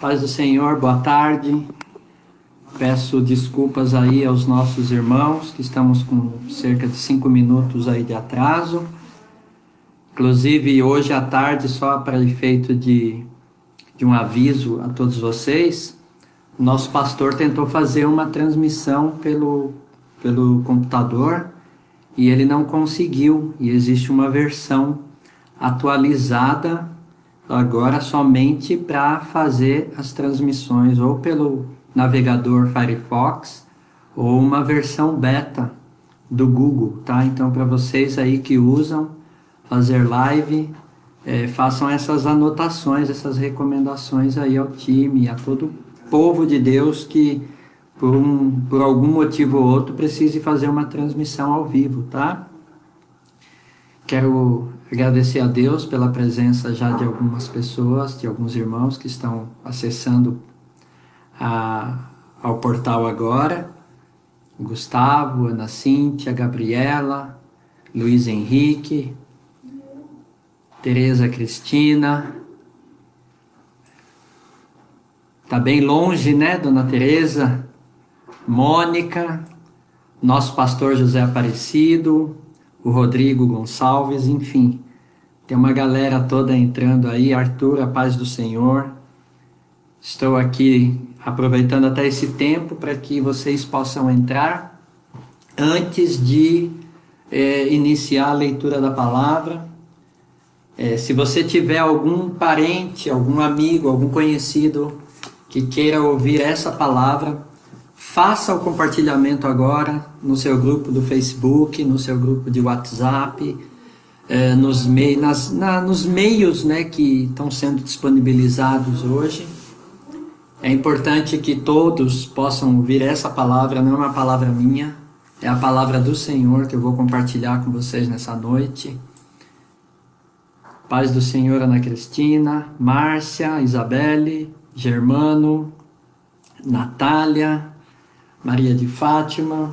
Paz do Senhor, boa tarde. Peço desculpas aí aos nossos irmãos, que estamos com cerca de 5 minutos aí de atraso. Inclusive, hoje à tarde, só para efeito de um aviso a todos vocês, o nosso pastor tentou fazer uma transmissão pelo computador e ele não conseguiu. E existe uma versão atualizada agora somente para fazer as transmissões ou pelo navegador Firefox ou uma versão beta do Google, tá? Então, para vocês aí que usam fazer live, façam essas anotações, essas recomendações aí ao time, a todo o povo de Deus que por algum motivo ou outro precise fazer uma transmissão ao vivo, tá? Quero agradecer a Deus pela presença já de algumas pessoas, de alguns irmãos que estão acessando ao portal agora. Gustavo, Ana Cíntia, Gabriela, Luiz Henrique, Tereza Cristina. Tá bem longe, né, Dona Tereza? Mônica, nosso pastor José Aparecido, o Rodrigo Gonçalves, enfim, tem uma galera toda entrando aí. Arthur, a paz do Senhor. Estou aqui aproveitando até esse tempo para que vocês possam entrar antes de iniciar a leitura da palavra. Se você tiver algum parente, algum amigo, algum conhecido que queira ouvir essa palavra, faça o compartilhamento agora no seu grupo do Facebook, no seu grupo de WhatsApp, nos meios, né, que estão sendo disponibilizados hoje. É importante que todos possam ouvir essa palavra, não é uma palavra minha, é a palavra do Senhor que eu vou compartilhar com vocês nessa noite. Paz do Senhor, Ana Cristina, Márcia, Isabelle, Germano, Natália, Maria de Fátima.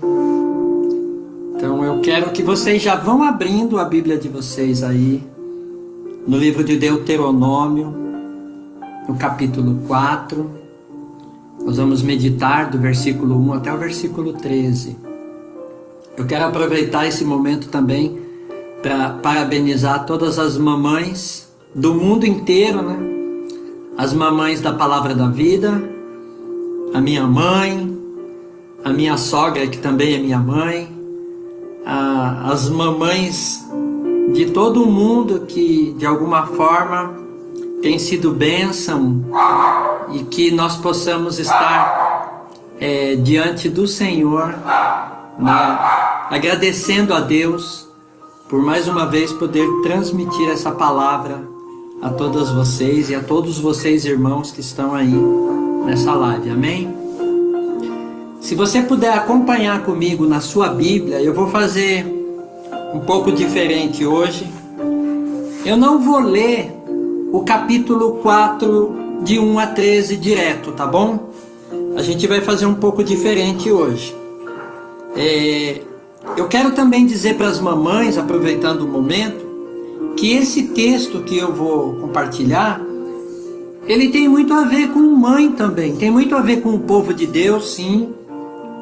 Então eu quero que vocês já vão abrindo a Bíblia de vocês aí, no livro de Deuteronômio, no capítulo 4. Nós vamos meditar do versículo 1 até o versículo 13. Eu quero aproveitar esse momento também para parabenizar todas as mamães do mundo inteiro, né? As mamães da Palavra da Vida, a minha mãe, a minha sogra, que também é minha mãe, as mamães de todo o mundo que de alguma forma tem sido bênção, e que nós possamos estar diante do Senhor, né, agradecendo a Deus por mais uma vez poder transmitir essa palavra a todas vocês e a todos vocês, irmãos, que estão aí nessa live, amém? Se você puder acompanhar comigo na sua Bíblia, eu vou fazer um pouco diferente hoje. Eu não vou ler o capítulo 4 de 1 a 13 direto, tá bom? A gente vai fazer um pouco diferente hoje. Eu quero também dizer para as mamães, aproveitando o momento, que esse texto que eu vou compartilhar, ele tem muito a ver com mãe também, tem muito a ver com o povo de Deus, sim.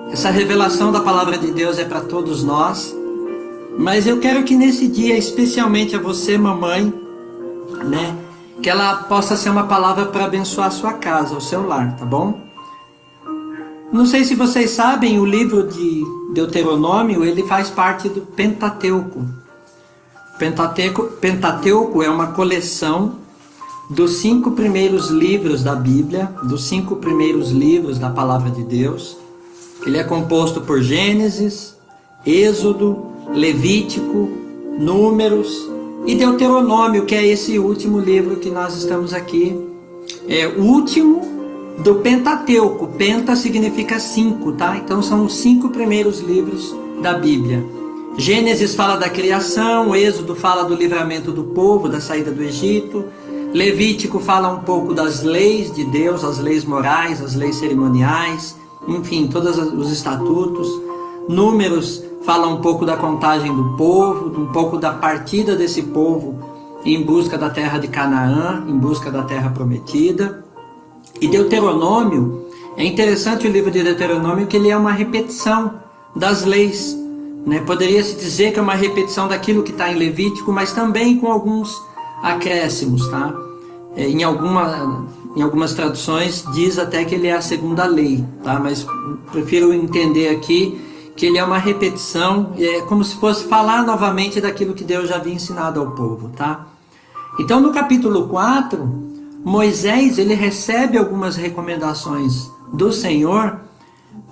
Essa revelação da palavra de Deus é para todos nós, mas eu quero que nesse dia, especialmente a você, mamãe, né, que ela possa ser uma palavra para abençoar a sua casa, o seu lar, tá bom? Não sei se vocês sabem, o livro de Deuteronômio, ele faz parte do Pentateuco. Pentateuco é uma coleção dos 5 primeiros livros da Bíblia, dos 5 primeiros livros da palavra de Deus. Ele é composto por Gênesis, Êxodo, Levítico, Números e Deuteronômio, que é esse último livro que nós estamos aqui. É o último do Pentateuco. Penta significa 5, tá? Então são os 5 primeiros livros da Bíblia. Gênesis fala da criação, Êxodo fala do livramento do povo, da saída do Egito. Levítico fala um pouco das leis de Deus, as leis morais, as leis cerimoniais, enfim, todos os estatutos. Números fala um pouco da contagem do povo, um pouco da partida desse povo em busca da terra de Canaã, em busca da terra prometida. E Deuteronômio, é interessante o livro de Deuteronômio que ele é uma repetição das leis, né? Poderia-se dizer que é uma repetição daquilo que está em Levítico, mas também com alguns acréscimos, tá? Em algumas traduções diz até que ele é a segunda lei, tá? Mas prefiro entender aqui que ele é uma repetição, é como se fosse falar novamente daquilo que Deus já havia ensinado ao povo, tá? Então no capítulo 4, Moisés ele recebe algumas recomendações do Senhor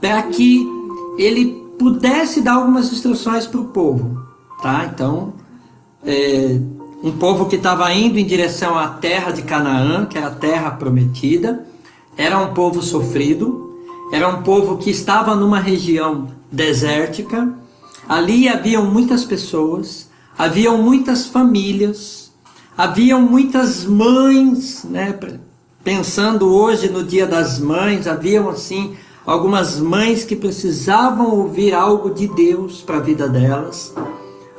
para que ele pudesse dar algumas instruções para o povo, tá? Então, um povo que estava indo em direção à terra de Canaã, que era a terra prometida, era um povo sofrido, era um povo que estava numa região desértica, ali haviam muitas pessoas, haviam muitas famílias, haviam muitas mães, né? Pensando hoje no Dia das Mães, haviam assim algumas mães que precisavam ouvir algo de Deus para a vida delas,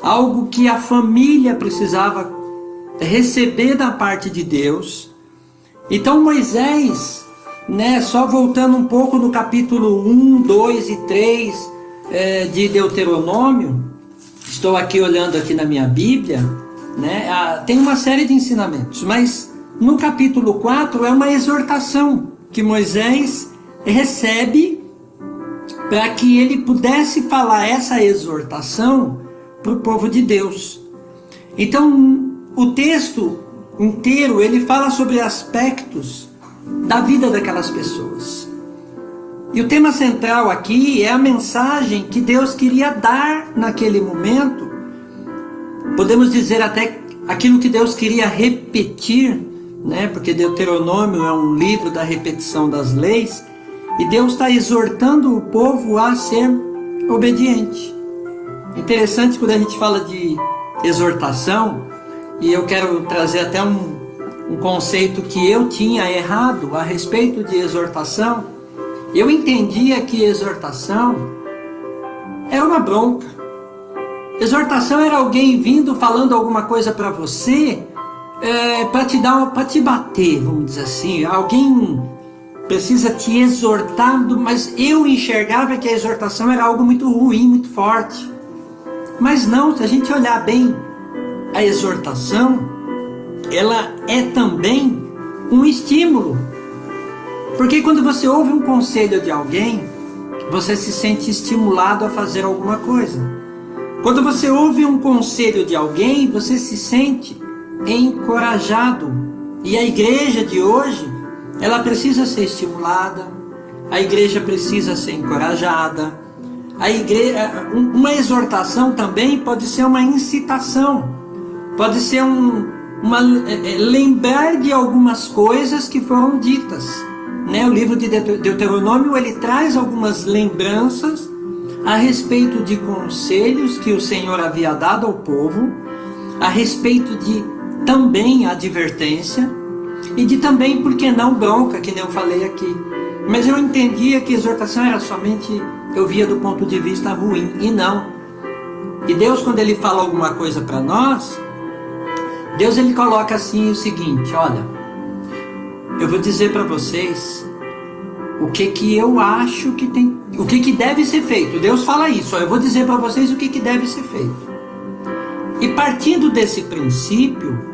algo que a família precisava receber da parte de Deus. Então Moisés, né, só voltando um pouco no capítulo 1, 2 e 3 de Deuteronômio, estou aqui olhando aqui na minha Bíblia, né, tem uma série de ensinamentos, mas no capítulo 4 é uma exortação que Moisés recebe para que ele pudesse falar essa exortação para o povo de Deus. Então o texto inteiro ele fala sobre aspectos da vida daquelas pessoas. E o tema central aqui é a mensagem que Deus queria dar naquele momento. Podemos dizer até aquilo que Deus queria repetir, né? Porque Deuteronômio é um livro da repetição das leis, e Deus está exortando o povo a ser obediente. Interessante quando a gente fala de exortação, e eu quero trazer até um conceito que eu tinha errado a respeito de exortação. Eu entendia que exortação era uma bronca. Exortação era alguém vindo falando alguma coisa para você, para te bater, vamos dizer assim. Alguém precisa te exortar, mas eu enxergava que a exortação era algo muito ruim, muito forte. Mas não, se a gente olhar bem, a exortação, ela é também um estímulo. Porque quando você ouve um conselho de alguém, você se sente estimulado a fazer alguma coisa. Quando você ouve um conselho de alguém, você se sente encorajado. E a igreja de hoje, ela precisa ser estimulada, a igreja precisa ser encorajada. Uma exortação também pode ser uma incitação, pode ser lembrar de algumas coisas que foram ditas. O livro de Deuteronômio ele traz algumas lembranças a respeito de conselhos que o Senhor havia dado ao povo, a respeito de também advertência e de também, por que não, bronca, que nem eu falei aqui. Mas eu entendia que exortação era somente, eu via do ponto de vista ruim, e não. E Deus, quando Ele fala alguma coisa para nós, Deus ele coloca assim o seguinte: olha, eu vou dizer para vocês o que eu acho que tem, o que deve ser feito. Deus fala isso, eu vou dizer para vocês o que deve ser feito. E partindo desse princípio,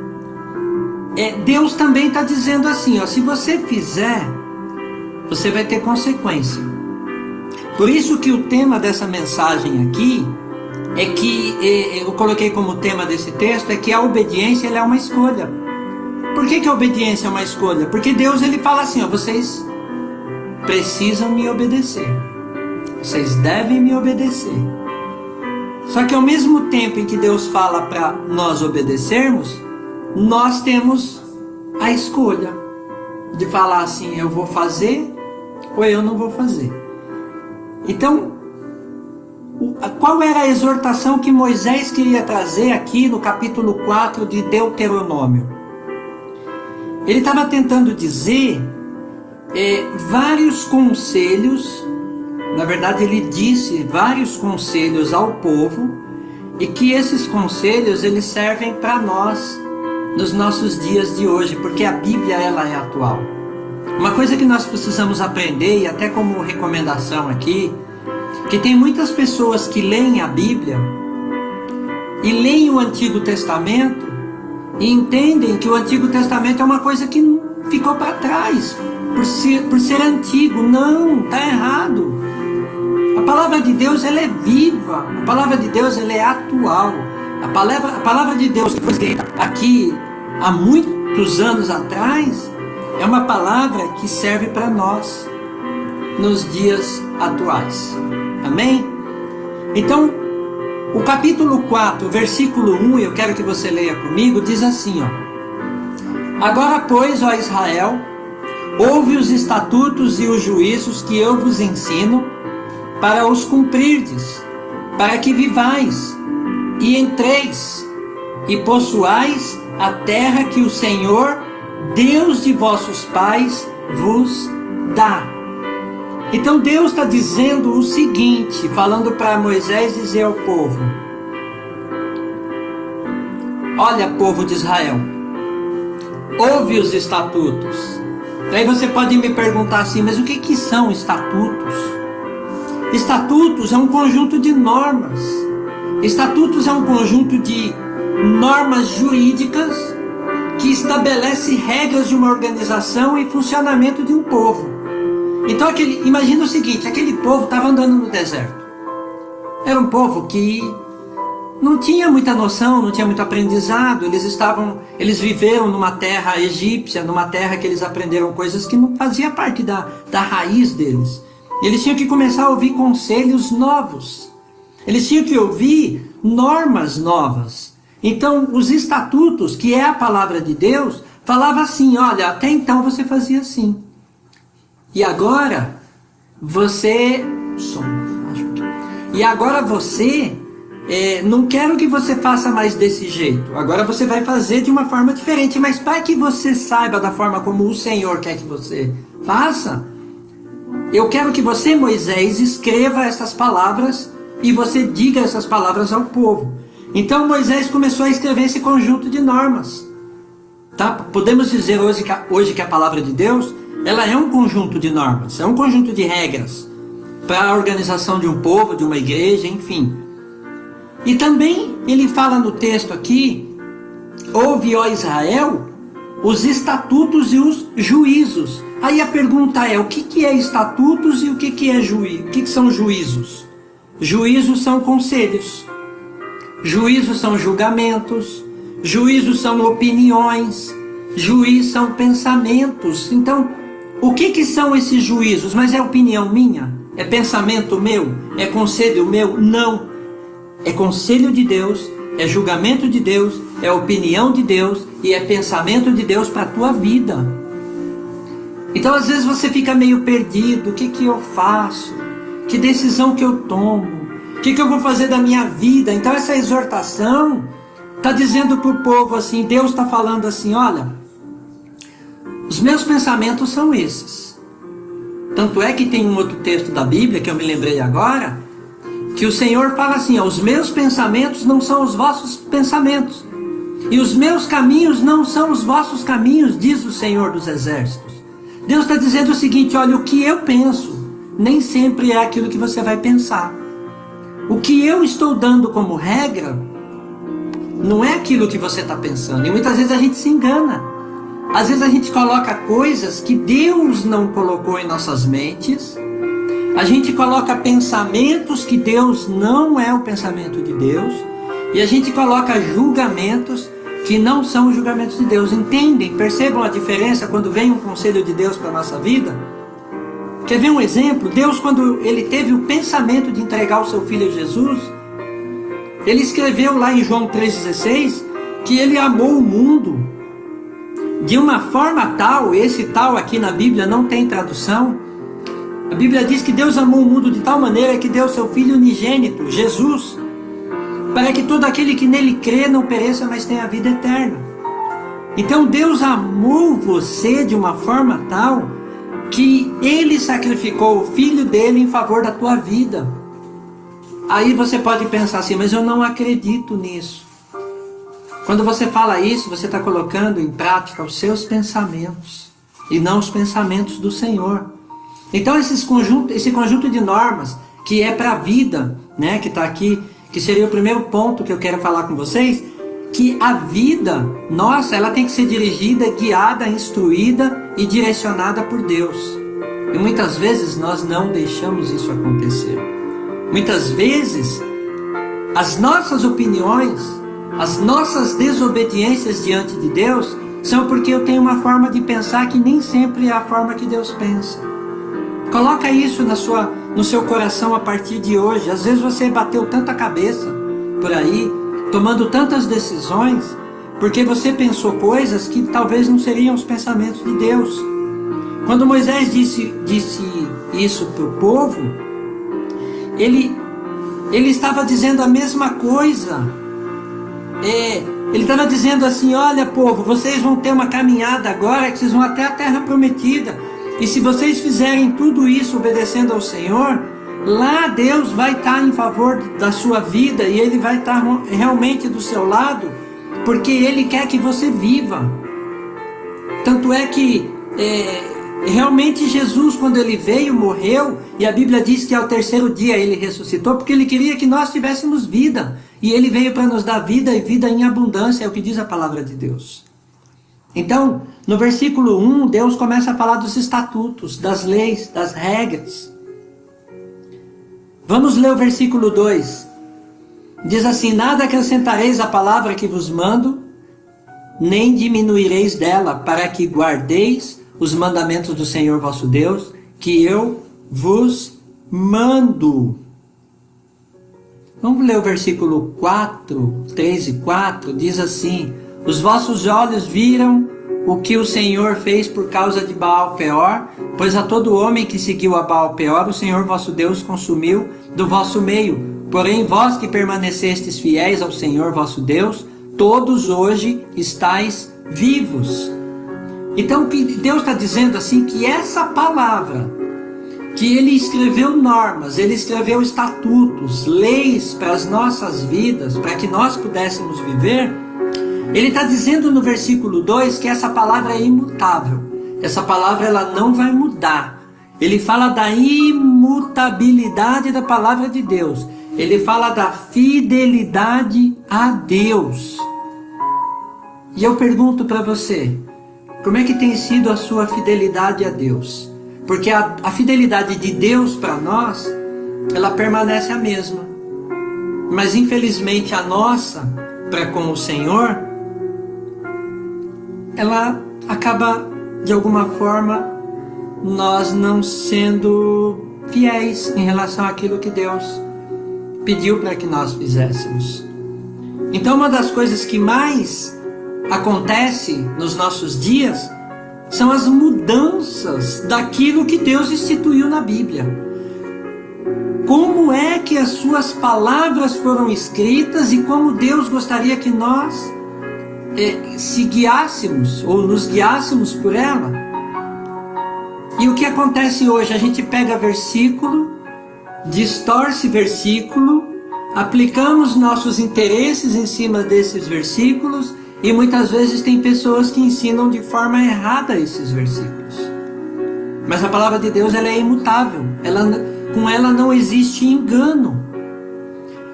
Deus também está dizendo assim, ó, se você fizer, você vai ter consequência. Por isso que o tema dessa mensagem aqui é que eu coloquei como tema desse texto é que a obediência ela é uma escolha. Por que a obediência é uma escolha? Porque Deus ele fala assim, ó, vocês precisam me obedecer. Vocês devem me obedecer. Só que ao mesmo tempo em que Deus fala para nós obedecermos, nós temos a escolha de falar assim, eu vou fazer ou eu não vou fazer. Então, qual era a exortação que Moisés queria trazer aqui no capítulo 4 de Deuteronômio? Ele estava tentando dizer vários conselhos, na verdade ele disse vários conselhos ao povo, e que esses conselhos eles servem para nós nos nossos dias de hoje, porque a Bíblia ela é atual. Uma coisa que nós precisamos aprender, e até como recomendação aqui, que tem muitas pessoas que leem a Bíblia e leem o Antigo Testamento e entendem que o Antigo Testamento é uma coisa que ficou para trás, por ser antigo. Não, está errado. A palavra de Deus ela é viva, a palavra de Deus ela é atual. A palavra de Deus que foi escrita aqui há muitos anos atrás é uma palavra que serve para nós nos dias atuais. Amém? Então, o capítulo 4, versículo 1, eu quero que você leia comigo, diz assim, ó: Agora, pois, ó Israel, ouve os estatutos e os juízos que eu vos ensino, para os cumprirdes, para que vivais, e entreis, e possuais a terra que o Senhor, Deus de vossos pais, vos dá. Então Deus está dizendo o seguinte, falando para Moisés dizer ao povo: olha, povo de Israel, ouve os estatutos. Aí você pode me perguntar assim, mas o que são estatutos? Estatutos é um conjunto de normas. Estatutos é um conjunto de normas jurídicas que estabelece regras de uma organização e funcionamento de um povo. Então imagina o seguinte, aquele povo estava andando no deserto. Era um povo que não tinha muita noção, não tinha muito aprendizado. Eles viveram numa terra egípcia, numa terra que eles aprenderam coisas que não fazia parte da raiz deles. Eles tinham que começar a ouvir conselhos novos. Eles tinham que ouvir normas novas. Então, os estatutos, que é a palavra de Deus, falava assim, olha, até então você fazia assim. E agora, você... não quero que você faça mais desse jeito. Agora você vai fazer de uma forma diferente. Mas para que você saiba da forma como o Senhor quer que você faça, eu quero que você, Moisés, escreva essas palavras e você diga essas palavras ao povo. Então Moisés começou a escrever esse conjunto de normas. Tá? Podemos dizer hoje que a palavra de Deus, ela é um conjunto de normas, é um conjunto de regras para a organização de um povo, de uma igreja, enfim. E também ele fala no texto aqui, ouve, ó Israel, os estatutos e os juízos. Aí a pergunta é, o que é estatutos e o que é juízo? O que são juízos? Juízos são conselhos, juízos são julgamentos, juízos são opiniões, juízos são pensamentos. Então, o que são esses juízos? Mas é opinião minha? É pensamento meu? É conselho meu? Não. É conselho de Deus, é julgamento de Deus, é opinião de Deus e é pensamento de Deus para a tua vida. Então às vezes você fica meio perdido, o que eu faço? Que decisão que eu tomo? O que eu vou fazer da minha vida? Então essa exortação está dizendo para o povo assim, Deus está falando assim, olha, os meus pensamentos são esses. Tanto é que tem um outro texto da Bíblia que eu me lembrei agora, que o Senhor fala assim, ó, os meus pensamentos não são os vossos pensamentos, e os meus caminhos não são os vossos caminhos, diz o Senhor dos Exércitos. Deus está dizendo o seguinte, olha, o que eu penso, nem sempre é aquilo que você vai pensar. O que eu estou dando como regra, não é aquilo que você está pensando, e muitas vezes a gente se engana. Às vezes a gente coloca coisas que Deus não colocou em nossas mentes, a gente coloca pensamentos que Deus não é o pensamento de Deus, e a gente coloca julgamentos que não são os julgamentos de Deus. Entendem? Percebam a diferença quando vem um conselho de Deus para a nossa vida? Quer ver um exemplo? Deus, quando ele teve o pensamento de entregar o seu filho Jesus, ele escreveu lá em João 3,16 que ele amou o mundo de uma forma tal, esse tal aqui na Bíblia não tem tradução. A Bíblia diz que Deus amou o mundo de tal maneira que deu seu Filho unigênito, Jesus, para que todo aquele que nele crê não pereça, mas tenha a vida eterna. Então Deus amou você de uma forma tal que Ele sacrificou o Filho dele em favor da tua vida. Aí você pode pensar assim, mas eu não acredito nisso. Quando você fala isso, você está colocando em prática os seus pensamentos e não os pensamentos do Senhor. Então esse conjunto de normas que é para a vida, né, que está aqui, que seria o primeiro ponto que eu quero falar com vocês, que a vida nossa, ela tem que ser dirigida, guiada, instruída e direcionada por Deus. E muitas vezes nós não deixamos isso acontecer. Muitas vezes as nossas opiniões, as nossas desobediências diante de Deus são porque eu tenho uma forma de pensar que nem sempre é a forma que Deus pensa. Coloca isso no seu coração a partir de hoje. Às vezes você bateu tanta cabeça por aí, tomando tantas decisões, porque você pensou coisas que talvez não seriam os pensamentos de Deus. Quando Moisés disse isso para o povo, ele estava dizendo a mesma coisa. Ele estava dizendo assim: olha, povo, vocês vão ter uma caminhada agora que vocês vão até a terra prometida. E se vocês fizerem tudo isso obedecendo ao Senhor, lá Deus vai estar em favor da sua vida e Ele vai estar realmente do seu lado, porque Ele quer que você viva. Tanto é que realmente Jesus, quando Ele veio, morreu, e a Bíblia diz que ao terceiro dia Ele ressuscitou, porque Ele queria que nós tivéssemos vida. E Ele veio para nos dar vida e vida em abundância, é o que diz a palavra de Deus. Então, no versículo 1, Deus começa a falar dos estatutos, das leis, das regras. Vamos ler o versículo 2. Diz assim: nada acrescentareis à palavra que vos mando, nem diminuireis dela, para que guardeis os mandamentos do Senhor vosso Deus, que eu vos mando. Vamos ler o versículo 4, 3 e 4, diz assim: os vossos olhos viram o que o Senhor fez por causa de Baal-Peor, pois a todo homem que seguiu a Baal-Peor, o Senhor vosso Deus consumiu do vosso meio. Porém, vós que permanecestes fiéis ao Senhor vosso Deus, todos hoje estáis vivos. Então, Deus está dizendo assim que essa palavra, que Ele escreveu normas, Ele escreveu estatutos, leis para as nossas vidas, para que nós pudéssemos viver, Ele está dizendo no versículo 2 que essa palavra é imutável. Essa palavra ela não vai mudar. Ele fala da imutabilidade da palavra de Deus. Ele fala da fidelidade a Deus. E eu pergunto para você, como é que tem sido a sua fidelidade a Deus? Porque a fidelidade de Deus para nós, ela permanece a mesma. Mas infelizmente a nossa, para com o Senhor, ela acaba, de alguma forma, nós não sendo fiéis em relação àquilo que Deus pediu para que nós fizéssemos. Então, uma das coisas que mais acontece nos nossos dias são as mudanças daquilo que Deus instituiu na Bíblia. Como é que as suas palavras foram escritas e como Deus gostaria que nós se guiássemos ou nos guiássemos por ela. E o que acontece hoje? A gente pega versículo, distorce versículo, aplicamos nossos interesses em cima desses versículos e muitas vezes tem pessoas que ensinam de forma errada esses versículos. Mas a palavra de Deus ela é imutável, com ela não existe engano.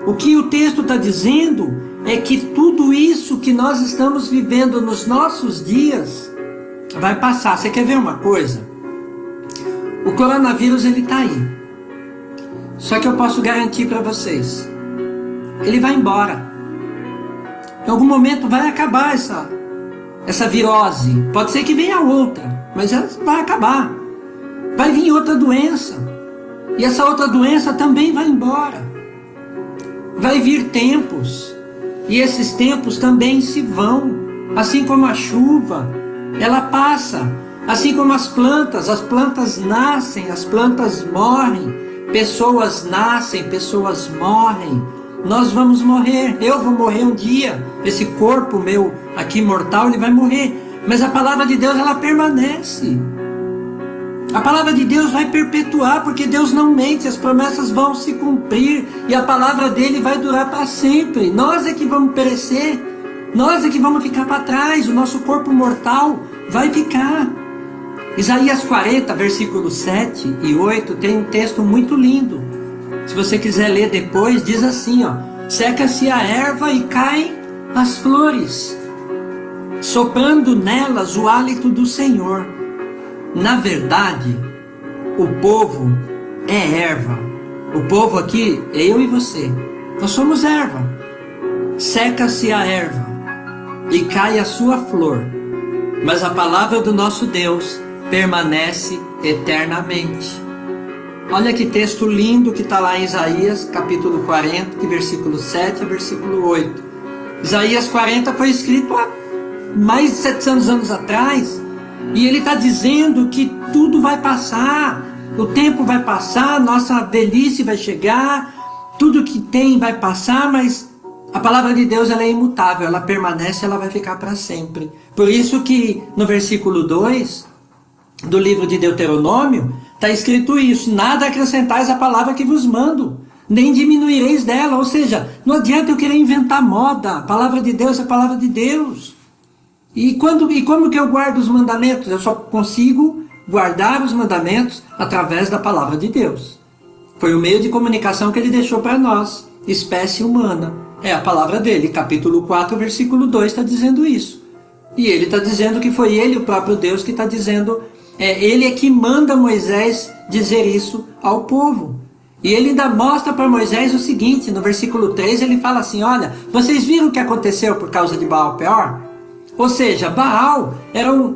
O que o texto está dizendo é que tudo isso que nós estamos vivendo nos nossos dias vai passar. Você quer ver uma coisa? O coronavírus ele está aí. Só que eu posso garantir para vocês, ele vai embora. Em algum momento vai acabar essa virose. Pode ser que venha outra, mas ela vai acabar. Vai vir outra doença. E essa outra doença também vai embora. Vai vir tempos. E esses tempos também se vão. Assim como a chuva, ela passa. Assim como as plantas nascem, as plantas morrem. Pessoas nascem, pessoas morrem. Nós vamos morrer, eu vou morrer um dia. Esse corpo meu aqui mortal, ele vai morrer. Mas a palavra de Deus, ela permanece. A palavra de Deus vai perpetuar, porque Deus não mente, as promessas vão se cumprir e a palavra dele vai durar para sempre. Nós é que vamos perecer, Nós é que vamos ficar para trás, o nosso corpo mortal vai ficar. Isaías 40, versículos 7 e 8, tem um texto muito lindo. Se você quiser ler depois, diz assim, ó: seca-se a erva e caem as flores, soprando nelas o hálito do Senhor. Na verdade, o povo é erva. O povo aqui é eu e você. Nós somos erva. Seca-se a erva e cai a sua flor, mas a palavra do nosso Deus permanece eternamente. Olha que texto lindo que está lá em Isaías, capítulo 40, de versículo 7 a versículo 8. Isaías 40 foi escrito há mais de 700 anos atrás, e ele está dizendo que tudo vai passar, o tempo vai passar, nossa velhice vai chegar, tudo que tem vai passar, mas a palavra de Deus ela é imutável, ela permanece, ela vai ficar para sempre. Por isso que no versículo 2 do livro de Deuteronômio está escrito isso: nada acrescentais à palavra que vos mando, nem diminuireis dela. Ou seja, não adianta eu querer inventar moda, a palavra de Deus é a palavra de Deus. E como que eu guardo os mandamentos? Eu só consigo guardar os mandamentos através da palavra de Deus. Foi o meio de comunicação que ele deixou para nós, espécie humana. É a palavra dele, capítulo 4, versículo 2 está dizendo isso. E ele está dizendo que foi ele, o próprio Deus, que está dizendo, ele é que manda Moisés dizer isso ao povo. E ele ainda mostra para Moisés o seguinte, no versículo 3 ele fala assim: olha, vocês viram o que aconteceu por causa de Baal-Peor? Ou seja, Baal eram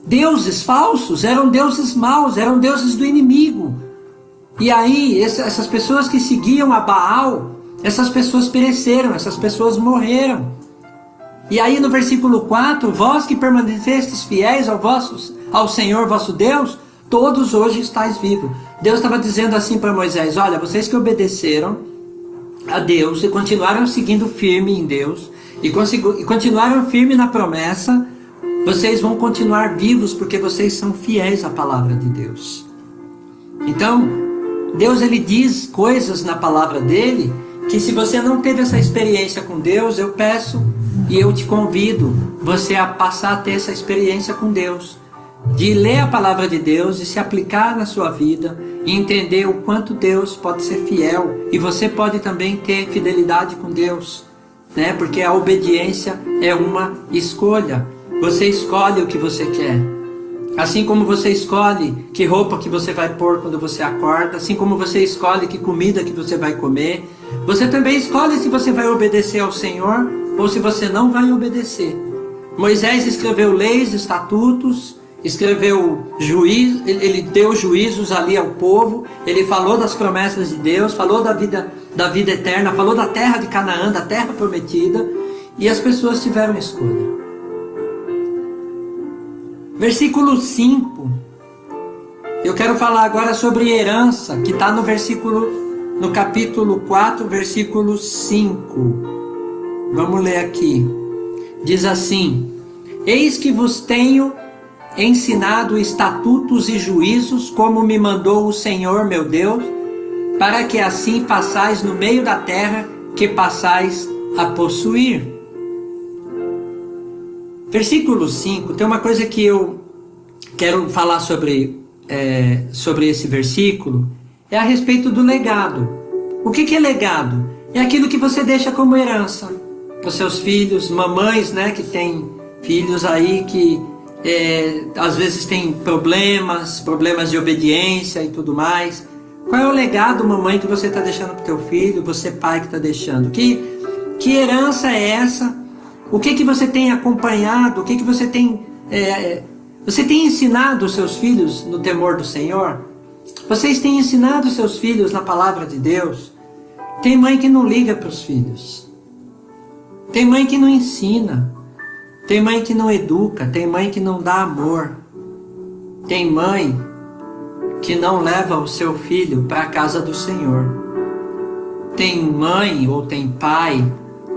deuses falsos, eram deuses maus, eram deuses do inimigo. E aí, essas pessoas que seguiam a Baal, essas pessoas pereceram, essas pessoas morreram. E aí no versículo 4, vós que permanecestes fiéis ao Senhor vosso Deus, todos hoje estáis vivos. Deus estava dizendo assim para Moisés: olha, vocês que obedeceram a Deus e continuaram seguindo firme em Deus, e continuaram firme na promessa, vocês vão continuar vivos porque vocês são fiéis à palavra de Deus. Então, Deus ele diz coisas na palavra dele que, se você não teve essa experiência com Deus, eu peço e eu te convido você a passar a ter essa experiência com Deus, de ler a palavra de Deus e se aplicar na sua vida e entender o quanto Deus pode ser fiel, e você pode também ter fidelidade com Deus, né? Porque a obediência é uma escolha. Você escolhe o que você quer. Assim como você escolhe que roupa que você vai pôr quando você acorda, assim como você escolhe que comida que você vai comer, você também escolhe se você vai obedecer ao Senhor ou se você não vai obedecer. Moisés escreveu leis, estatutos, escreveu juízo, ele deu juízos ali ao povo, ele falou das promessas de Deus, falou da vida eterna, falou da terra de Canaã, da terra prometida, e as pessoas tiveram escolha. Versículo 5, eu quero falar agora sobre herança, que está no capítulo 4, versículo 5. Vamos ler aqui. Diz assim: eis que vos tenho ensinado estatutos e juízos, como me mandou o Senhor meu Deus, para que assim façais no meio da terra que passais a possuir. Versículo 5, tem uma coisa que eu quero falar sobre esse versículo, é a respeito do legado. O que é legado? É aquilo que você deixa como herança para os seus filhos, mamães, né, que tem filhos aí que às vezes tem problemas de obediência e tudo mais. Qual é o legado, mamãe, que você está deixando para o teu filho, você pai que está deixando? Que herança é essa? O que você tem acompanhado? O que você tem... você tem ensinado os seus filhos no temor do Senhor? Vocês têm ensinado os seus filhos na palavra de Deus? Tem mãe que não liga para os filhos. Tem mãe que não ensina. Tem mãe que não educa. Tem mãe que não dá amor. Tem mãe que não leva o seu filho para a casa do Senhor. Tem mãe ou tem pai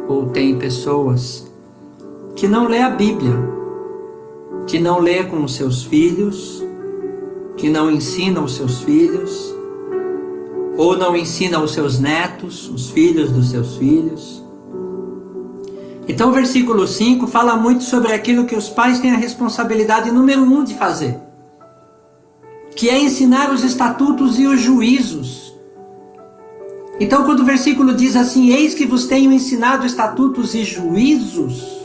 ou tem pessoas que não lê a Bíblia, que não lê com os seus filhos, que não ensina os seus filhos, ou não ensina os seus netos, os filhos dos seus filhos. Então o versículo 5 fala muito sobre aquilo que os pais têm a responsabilidade número 1 de fazer, que é ensinar os estatutos e os juízos. Então quando o versículo diz assim, eis que vos tenho ensinado estatutos e juízos,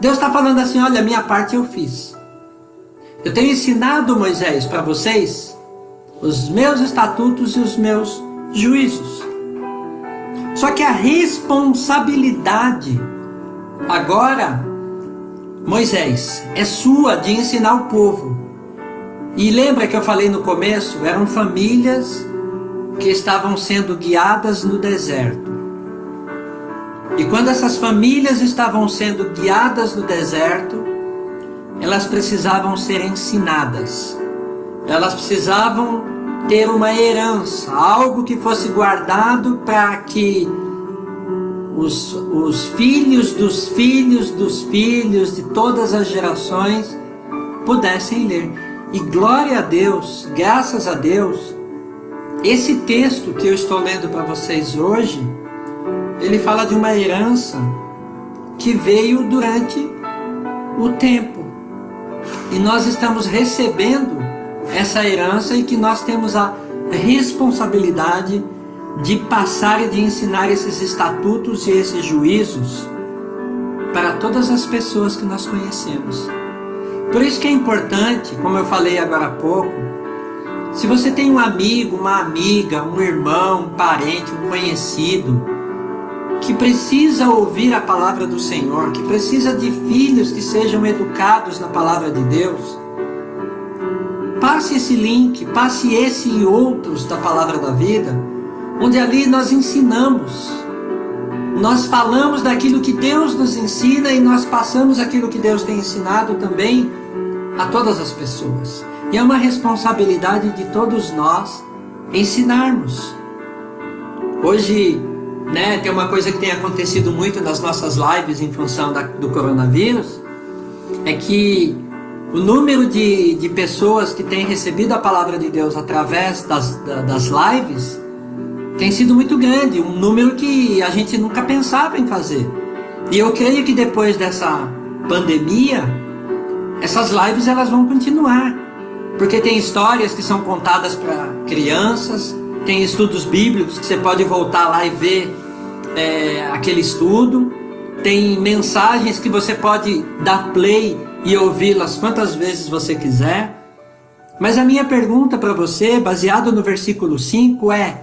Deus está falando assim, olha, a minha parte eu fiz. Eu tenho ensinado, Moisés, para vocês, os meus estatutos e os meus juízos. Só que a responsabilidade agora, Moisés, é sua de ensinar o povo. E lembra que eu falei no começo, eram famílias que estavam sendo guiadas no deserto. E quando essas famílias estavam sendo guiadas no deserto, elas precisavam ser ensinadas. Elas precisavam ter uma herança, algo que fosse guardado para que os filhos dos filhos dos filhos de todas as gerações pudessem ler. E glória a Deus, graças a Deus, esse texto que eu estou lendo para vocês hoje, ele fala de uma herança que veio durante o tempo. E nós estamos recebendo essa herança e que nós temos a responsabilidade de passar e de ensinar esses estatutos e esses juízos para todas as pessoas que nós conhecemos. Por isso que é importante, como eu falei agora há pouco, se você tem um amigo, uma amiga, um irmão, um parente, um conhecido, que precisa ouvir a palavra do Senhor, que precisa de filhos que sejam educados na palavra de Deus, passe esse link, passe esse e outros da Palavra da Vida, onde ali nós ensinamos, nós falamos daquilo que Deus nos ensina e nós passamos aquilo que Deus tem ensinado também a todas as pessoas. E é uma responsabilidade de todos nós ensinarmos. Hoje, tem uma coisa que tem acontecido muito nas nossas lives em função do coronavírus, é que o número de pessoas que têm recebido a palavra de Deus através das lives tem sido muito grande, um número que a gente nunca pensava em fazer. E eu creio que depois dessa pandemia, essas lives elas vão continuar, porque tem histórias que são contadas para crianças, tem estudos bíblicos que você pode voltar lá e ver aquele estudo, tem mensagens que você pode dar play e ouvi-las quantas vezes você quiser. Mas a minha pergunta para você, baseado no versículo 5, é: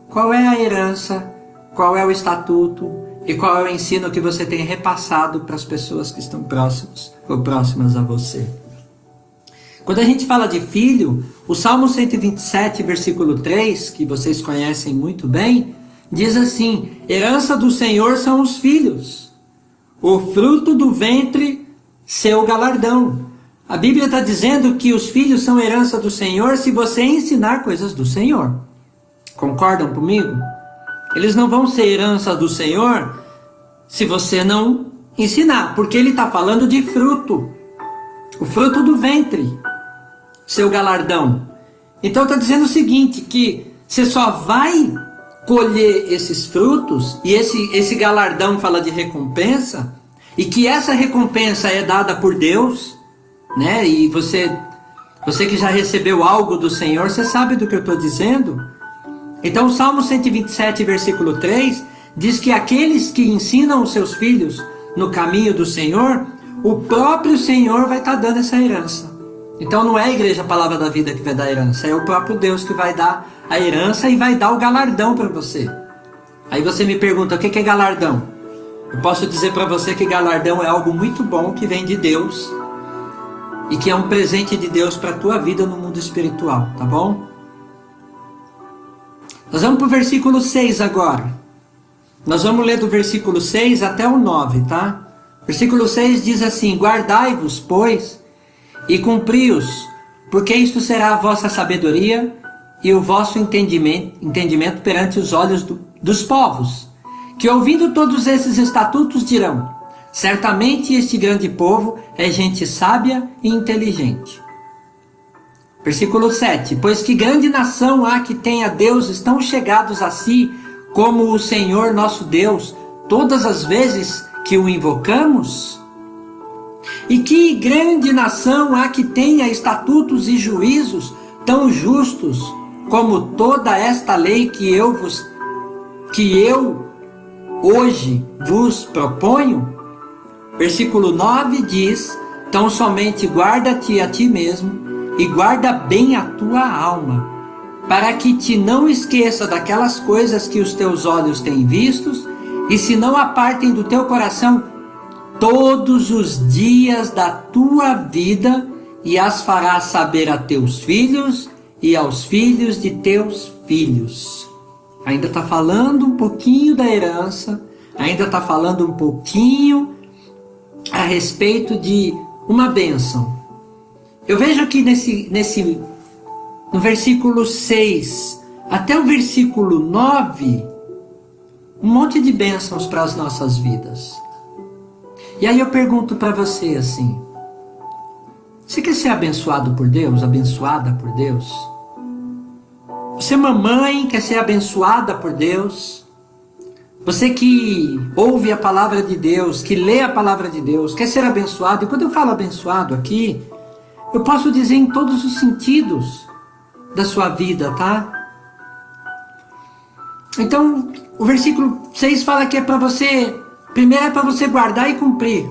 qual é a herança, qual é o estatuto e qual é o ensino que você tem repassado para as pessoas que estão próximas ou próximas a você? Quando a gente fala de filho, o Salmo 127, versículo 3, que vocês conhecem muito bem, diz assim: herança do Senhor são os filhos, o fruto do ventre seu galardão. A Bíblia está dizendo que os filhos são herança do Senhor se você ensinar coisas do Senhor. Concordam comigo? Eles não vão ser herança do Senhor se você não ensinar, porque ele está falando de fruto, o fruto do ventre, seu galardão. Então está dizendo o seguinte, que você só vai colher esses frutos, e esse galardão fala de recompensa, e que essa recompensa é dada por Deus, e você que já recebeu algo do Senhor, você sabe do que eu estou dizendo? Então o Salmo 127, versículo 3, diz que aqueles que ensinam os seus filhos no caminho do Senhor, o próprio Senhor vai estar dando essa herança. Então não é a Igreja Palavra da Vida que vai dar a herança, é o próprio Deus que vai dar a herança e vai dar o galardão para você. Aí você me pergunta, o que é galardão? Eu posso dizer para você que galardão é algo muito bom que vem de Deus e que é um presente de Deus para a tua vida no mundo espiritual, tá bom? Nós vamos para o versículo 6 agora. Nós vamos ler do versículo 6 até o 9, tá? Versículo 6 diz assim: guardai-vos, pois, e cumpri-os, porque isto será a vossa sabedoria e o vosso entendimento perante os olhos dos povos, que ouvindo todos esses estatutos dirão: certamente este grande povo é gente sábia e inteligente. Versículo 7: pois que grande nação há que tenha deuses tão chegados a si como o Senhor nosso Deus, todas as vezes que o invocamos? E que grande nação há que tenha estatutos e juízos tão justos como toda esta lei que eu hoje vos proponho? Versículo 9 diz: tão somente guarda-te a ti mesmo e guarda bem a tua alma, para que te não esqueça daquelas coisas que os teus olhos têm vistos e se não apartem do teu coração todos os dias da tua vida, e as farás saber a teus filhos e aos filhos de teus filhos. Ainda está falando um pouquinho da herança, ainda está falando um pouquinho a respeito de uma bênção. Eu vejo aqui no versículo 6 até o versículo 9, um monte de bênçãos para as nossas vidas. E aí eu pergunto para você assim: você quer ser abençoado por Deus? Abençoada por Deus? Você, mamãe, quer ser abençoada por Deus? Você que ouve a palavra de Deus, que lê a palavra de Deus, quer ser abençoado? E quando eu falo abençoado aqui, eu posso dizer em todos os sentidos da sua vida, tá? Então, o versículo 6 fala que é para você, primeiro é para você guardar e cumprir.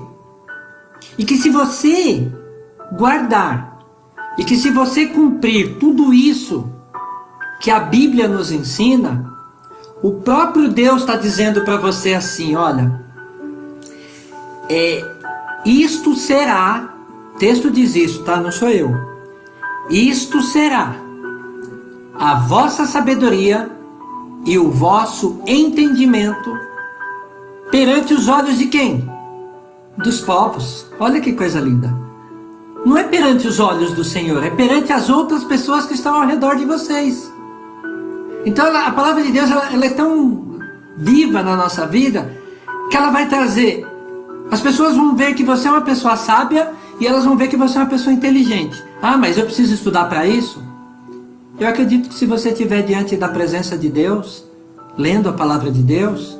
E que se você guardar, e que se você cumprir tudo isso que a Bíblia nos ensina, o próprio Deus está dizendo para você assim: olha, isto será, o texto diz isso, tá? Não sou eu. Isto será a vossa sabedoria e o vosso entendimento perante os olhos de quem? Dos povos. Olha que coisa linda. Não é perante os olhos do Senhor, é perante as outras pessoas que estão ao redor de vocês. Então a palavra de Deus ela é tão viva na nossa vida que ela vai trazer. As pessoas vão ver que você é uma pessoa sábia e elas vão ver que você é uma pessoa inteligente. Ah, mas eu preciso estudar para isso? Eu acredito que se você estiver diante da presença de Deus, lendo a palavra de Deus,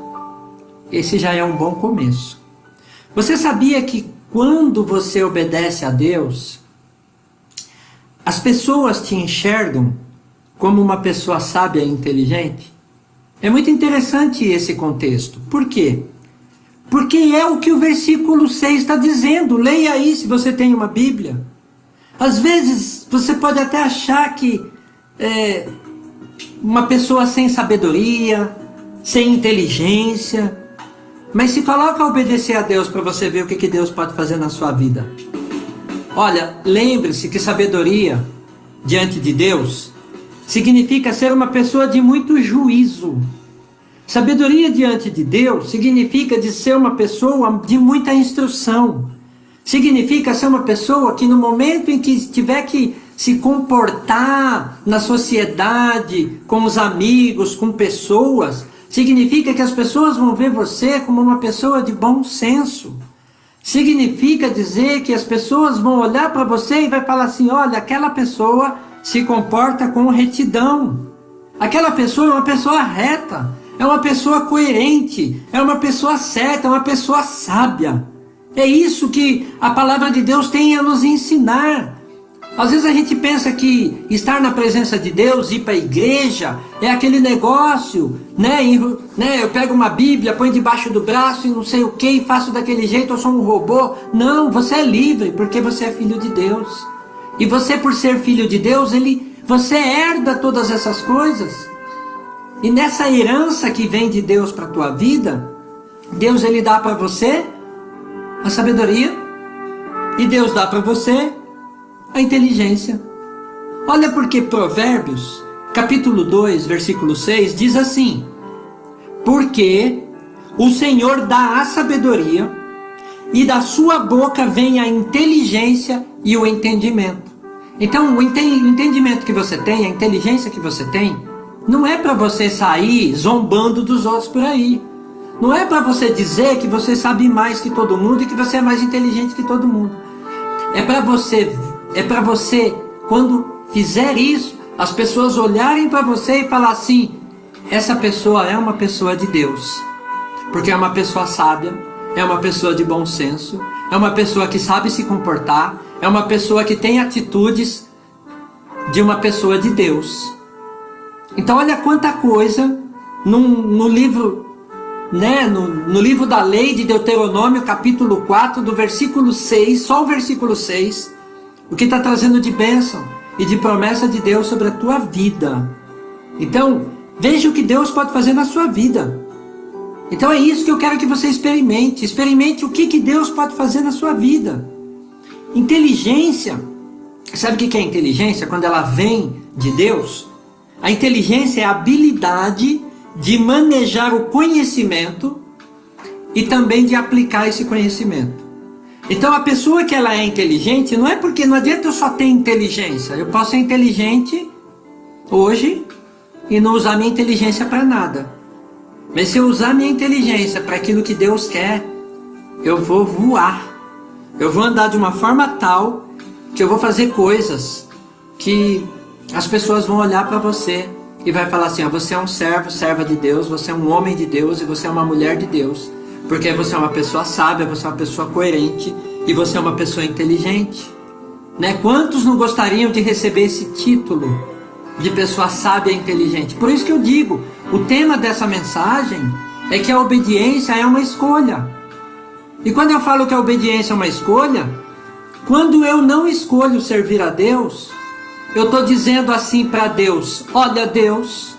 esse já é um bom começo. Você sabia que quando você obedece a Deus, as pessoas te enxergam como uma pessoa sábia e inteligente? É muito interessante esse contexto. Por quê? Porque é o que o versículo 6 está dizendo. Leia aí se você tem uma Bíblia. Às vezes você pode até achar que uma pessoa sem sabedoria, sem inteligência, mas se coloca a obedecer a Deus para você ver o que Deus pode fazer na sua vida. Olha, lembre-se que sabedoria diante de Deus significa ser uma pessoa de muito juízo. Sabedoria diante de Deus significa de ser uma pessoa de muita instrução. Significa ser uma pessoa que no momento em que tiver que se comportar na sociedade, com os amigos, com pessoas, significa que as pessoas vão ver você como uma pessoa de bom senso. Significa dizer que as pessoas vão olhar para você e vai falar assim: olha, aquela pessoa se comporta com retidão. Aquela pessoa é uma pessoa reta, é uma pessoa coerente, é uma pessoa certa, é uma pessoa sábia. É isso que a palavra de Deus tem a nos ensinar. Às vezes a gente pensa que estar na presença de Deus, ir para a igreja, é aquele negócio, né? Eu pego uma Bíblia, ponho debaixo do braço e não sei o que, e faço daquele jeito, eu sou um robô. Não, você é livre, porque você é filho de Deus. E você, por ser filho de Deus, você herda todas essas coisas. E nessa herança que vem de Deus para a tua vida, Deus ele dá para você a sabedoria, e Deus dá para você a inteligência. Olha porque Provérbios, capítulo 2, versículo 6, diz assim: porque o Senhor dá a sabedoria, e da sua boca vem a inteligência e o entendimento. Então, o entendimento que você tem, a inteligência que você tem, não é para você sair zombando dos outros por aí. Não é para você dizer que você sabe mais que todo mundo e que você é mais inteligente que todo mundo. É para você, quando fizer isso, as pessoas olharem para você e falar assim: essa pessoa é uma pessoa de Deus, porque é uma pessoa sábia, é uma pessoa de bom senso, é uma pessoa que sabe se comportar, é uma pessoa que tem atitudes de uma pessoa de Deus. Então olha quanta coisa no livro, né, no livro da lei de Deuteronômio, capítulo 4, do versículo 6, só o versículo 6, o que está trazendo de bênção e de promessa de Deus sobre a tua vida. Então, veja o que Deus pode fazer na sua vida. Então é isso que eu quero que você experimente. Experimente o que Deus pode fazer na sua vida. Inteligência. Sabe o que é inteligência? Quando ela vem de Deus, a inteligência é a habilidade de manejar o conhecimento e também de aplicar esse conhecimento. Então a pessoa que ela é inteligente, não é porque não adianta eu só ter inteligência. Eu posso ser inteligente hoje e não usar minha inteligência para nada. Mas se eu usar minha inteligência para aquilo que Deus quer, eu vou voar. Eu vou andar de uma forma tal que eu vou fazer coisas que as pessoas vão olhar para você e vai falar assim, ó, você é um servo, serva de Deus, você é um homem de Deus e você é uma mulher de Deus. Porque você é uma pessoa sábia, você é uma pessoa coerente e você é uma pessoa inteligente. Né? Quantos não gostariam de receber esse título de pessoa sábia e inteligente? Por isso que eu digo, o tema dessa mensagem é que a obediência é uma escolha. E quando eu falo que a obediência é uma escolha, quando eu não escolho servir a Deus, eu estou dizendo assim para Deus, olha Deus,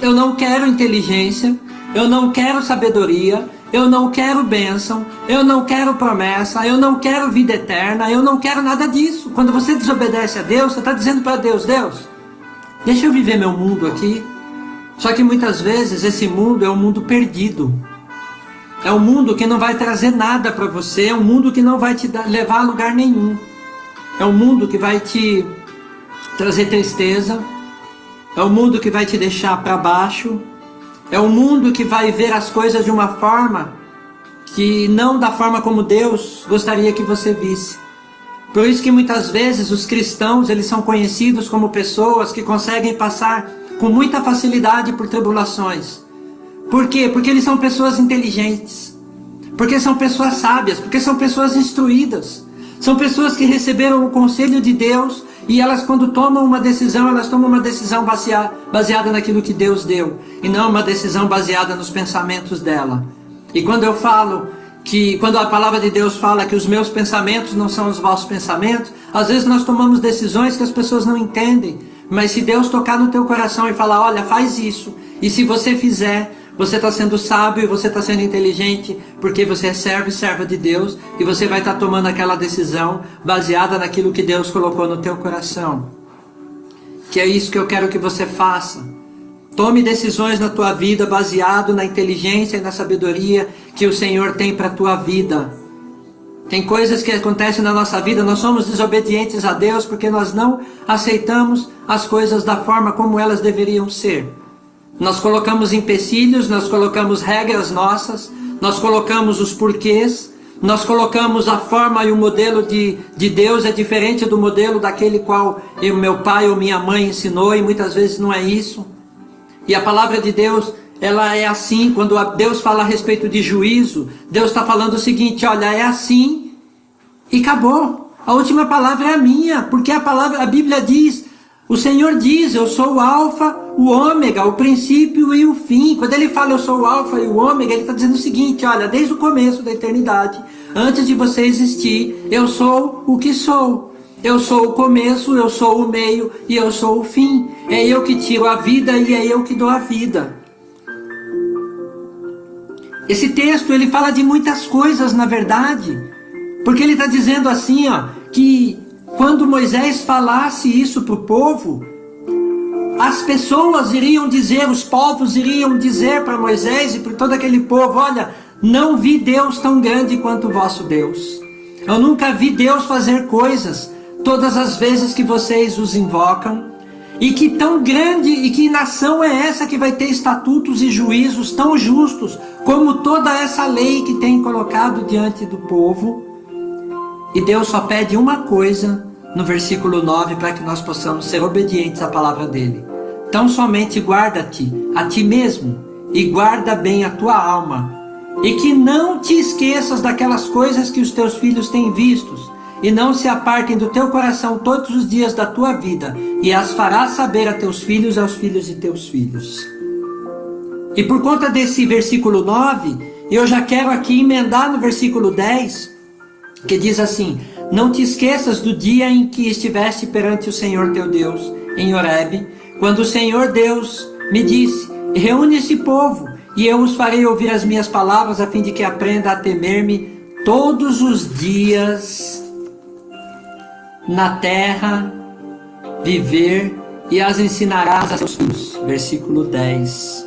eu não quero inteligência, eu não quero sabedoria, eu não quero bênção, eu não quero promessa, eu não quero vida eterna, eu não quero nada disso. Quando você desobedece a Deus, você está dizendo para Deus, Deus, deixa eu viver meu mundo aqui. Só que muitas vezes esse mundo é um mundo perdido. É um mundo que não vai trazer nada para você, é um mundo que não vai te levar a lugar nenhum. É um mundo que vai te trazer tristeza, é um mundo que vai te deixar para baixo, é um mundo que vai ver as coisas de uma forma que não da forma como Deus gostaria que você visse. Por isso que muitas vezes os cristãos, eles são conhecidos como pessoas que conseguem passar com muita facilidade por tribulações. Por quê? Porque eles são pessoas inteligentes, porque são pessoas sábias, porque são pessoas instruídas, são pessoas que receberam o conselho de Deus e elas quando tomam uma decisão, elas tomam uma decisão baseada naquilo que Deus deu e não uma decisão baseada nos pensamentos dela. E quando eu falo que, quando a palavra de Deus fala que os meus pensamentos não são os vossos pensamentos, às vezes nós tomamos decisões que as pessoas não entendem, mas se Deus tocar no teu coração e falar, olha, faz isso, e se você fizer, você está sendo sábio e você está sendo inteligente, porque você é servo e serva de Deus, e você vai estar tomando aquela decisão baseada naquilo que Deus colocou no teu coração. Que é isso que eu quero que você faça. Tome decisões na tua vida baseado na inteligência e na sabedoria que o Senhor tem para a tua vida. Tem coisas que acontecem na nossa vida, nós somos desobedientes a Deus porque nós não aceitamos as coisas da forma como elas deveriam ser. Nós colocamos empecilhos, nós colocamos regras nossas, nós colocamos os porquês, nós colocamos a forma e o modelo de Deus é diferente do modelo daquele qual meu pai ou minha mãe ensinou, e muitas vezes não é isso. E a palavra de Deus, ela é assim, quando Deus fala a respeito de juízo, Deus está falando o seguinte, olha, é assim e acabou. A última palavra é a minha, porque a Bíblia diz, o Senhor diz, eu sou o alfa, o ômega, o princípio e o fim. Quando ele fala eu sou o alfa e o ômega, ele está dizendo o seguinte, olha, desde o começo da eternidade, antes de você existir, eu sou o que sou. Eu sou o começo, eu sou o meio e eu sou o fim. É eu que tiro a vida e é eu que dou a vida. Esse texto, ele fala de muitas coisas, na verdade. Porque ele está dizendo assim, ó, que quando Moisés falasse isso para o povo, as pessoas iriam dizer, os povos iriam dizer para Moisés e para todo aquele povo, olha, não vi Deus tão grande quanto o vosso Deus. Eu nunca vi Deus fazer coisas todas as vezes que vocês os invocam. E que tão grande e que nação é essa que vai ter estatutos e juízos tão justos como toda essa lei que tem colocado diante do povo. E Deus só pede uma coisa no versículo 9 para que nós possamos ser obedientes à palavra dele. Tão somente guarda-te a ti mesmo e guarda bem a tua alma, e que não te esqueças daquelas coisas que os teus filhos têm vistos, e não se apartem do teu coração todos os dias da tua vida, e as farás saber a teus filhos e aos filhos de teus filhos. E por conta desse versículo 9, eu já quero aqui emendar no versículo 10, que diz assim: não te esqueças do dia em que estiveste perante o Senhor teu Deus, em Horebe, quando o Senhor Deus me disse: reúne esse povo, e eu os farei ouvir as minhas palavras, a fim de que aprenda a temer-me todos os dias na terra, viver, e as ensinarás a seus filhos. Versículo 10.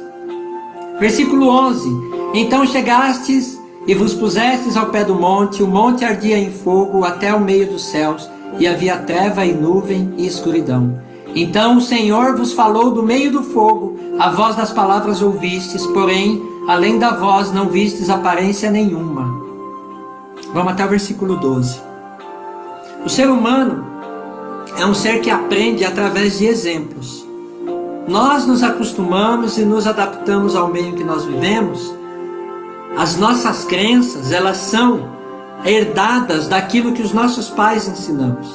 Versículo 11. Então chegastes e vos pusestes ao pé do monte, o monte ardia em fogo até o meio dos céus, e havia treva e nuvem e escuridão. Então o Senhor vos falou do meio do fogo, a voz das palavras ouvistes, porém, além da voz não vistes aparência nenhuma. Vamos até o versículo 12. O ser humano é um ser que aprende através de exemplos. Nós nos acostumamos e nos adaptamos ao meio em que nós vivemos. As nossas crenças, elas são herdadas daquilo que os nossos pais ensinamos.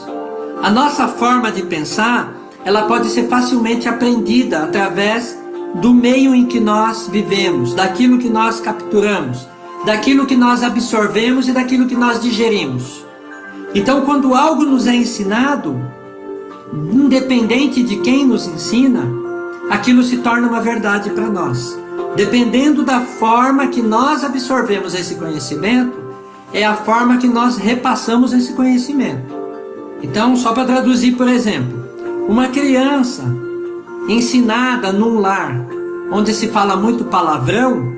A nossa forma de pensar, ela pode ser facilmente aprendida através do meio em que nós vivemos, daquilo que nós capturamos, daquilo que nós absorvemos e daquilo que nós digerimos. Então, quando algo nos é ensinado, independente de quem nos ensina, aquilo se torna uma verdade para nós. Dependendo da forma que nós absorvemos esse conhecimento, é a forma que nós repassamos esse conhecimento. Então, só para traduzir, por exemplo, uma criança ensinada num lar onde se fala muito palavrão,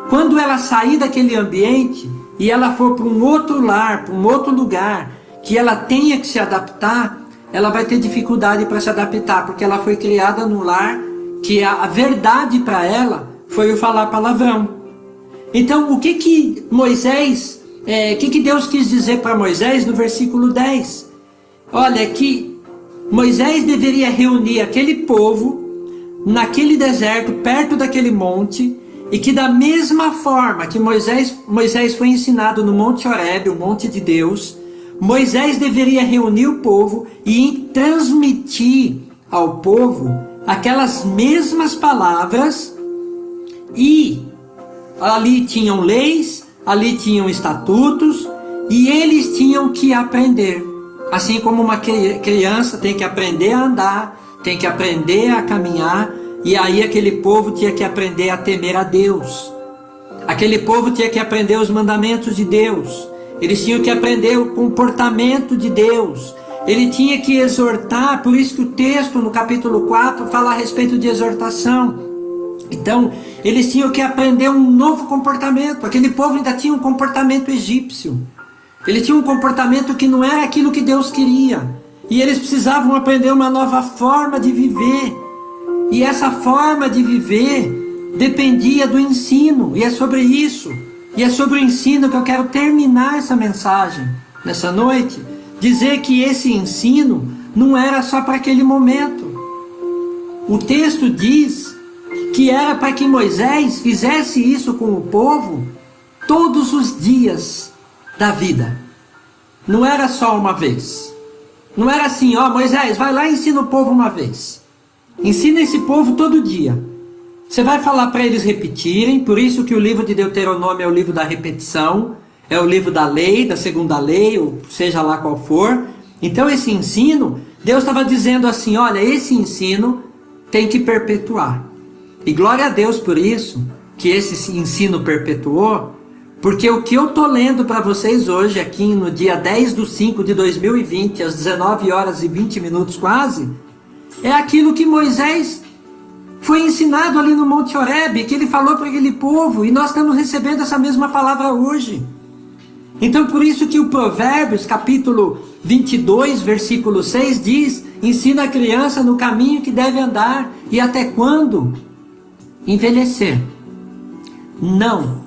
quando ela sair daquele ambiente e ela for para um outro lar, para um outro lugar, que ela tenha que se adaptar, ela vai ter dificuldade para se adaptar, porque ela foi criada num lar que a verdade para ela foi o falar palavrão. Então, o que Deus quis dizer para Moisés no versículo 10? Olha, que Moisés deveria reunir aquele povo naquele deserto, perto daquele monte, e que da mesma forma que Moisés foi ensinado no Monte Horebe, o monte de Deus, Moisés deveria reunir o povo e transmitir ao povo aquelas mesmas palavras, e ali tinham leis, ali tinham estatutos, e eles tinham que aprender. Assim como uma criança tem que aprender a andar, tem que aprender a caminhar, e aí aquele povo tinha que aprender a temer a Deus. Aquele povo tinha que aprender os mandamentos de Deus. Eles tinham que aprender o comportamento de Deus. Ele tinha que exortar, por isso que o texto no capítulo 4 fala a respeito de exortação. Então, eles tinham que aprender um novo comportamento. Aquele povo ainda tinha um comportamento egípcio. Ele tinha um comportamento que não era aquilo que Deus queria. E eles precisavam aprender uma nova forma de viver. E essa forma de viver dependia do ensino. E é sobre isso. E é sobre o ensino que eu quero terminar essa mensagem nessa noite. Dizer que esse ensino não era só para aquele momento. O texto diz que era para que Moisés fizesse isso com o povo todos os dias da vida. Não era só uma vez. Não era assim, Moisés, vai lá e ensina o povo uma vez. Ensina esse povo todo dia. Você vai falar para eles repetirem, por isso que o livro de Deuteronômio é o livro da repetição, é o livro da lei, da segunda lei, ou seja lá qual for. Então esse ensino, Deus estava dizendo assim, olha, esse ensino tem que perpetuar. E glória a Deus por isso, que esse ensino perpetuou, porque o que eu estou lendo para vocês hoje, aqui no dia 10/5/2020, às 19h20 quase, é aquilo que Moisés foi ensinado ali no Monte Horebe, que ele falou para aquele povo, e nós estamos recebendo essa mesma palavra hoje. Então por isso que o Provérbios, capítulo 22, versículo 6 diz, ensina a criança no caminho que deve andar, e até quando envelhecer, não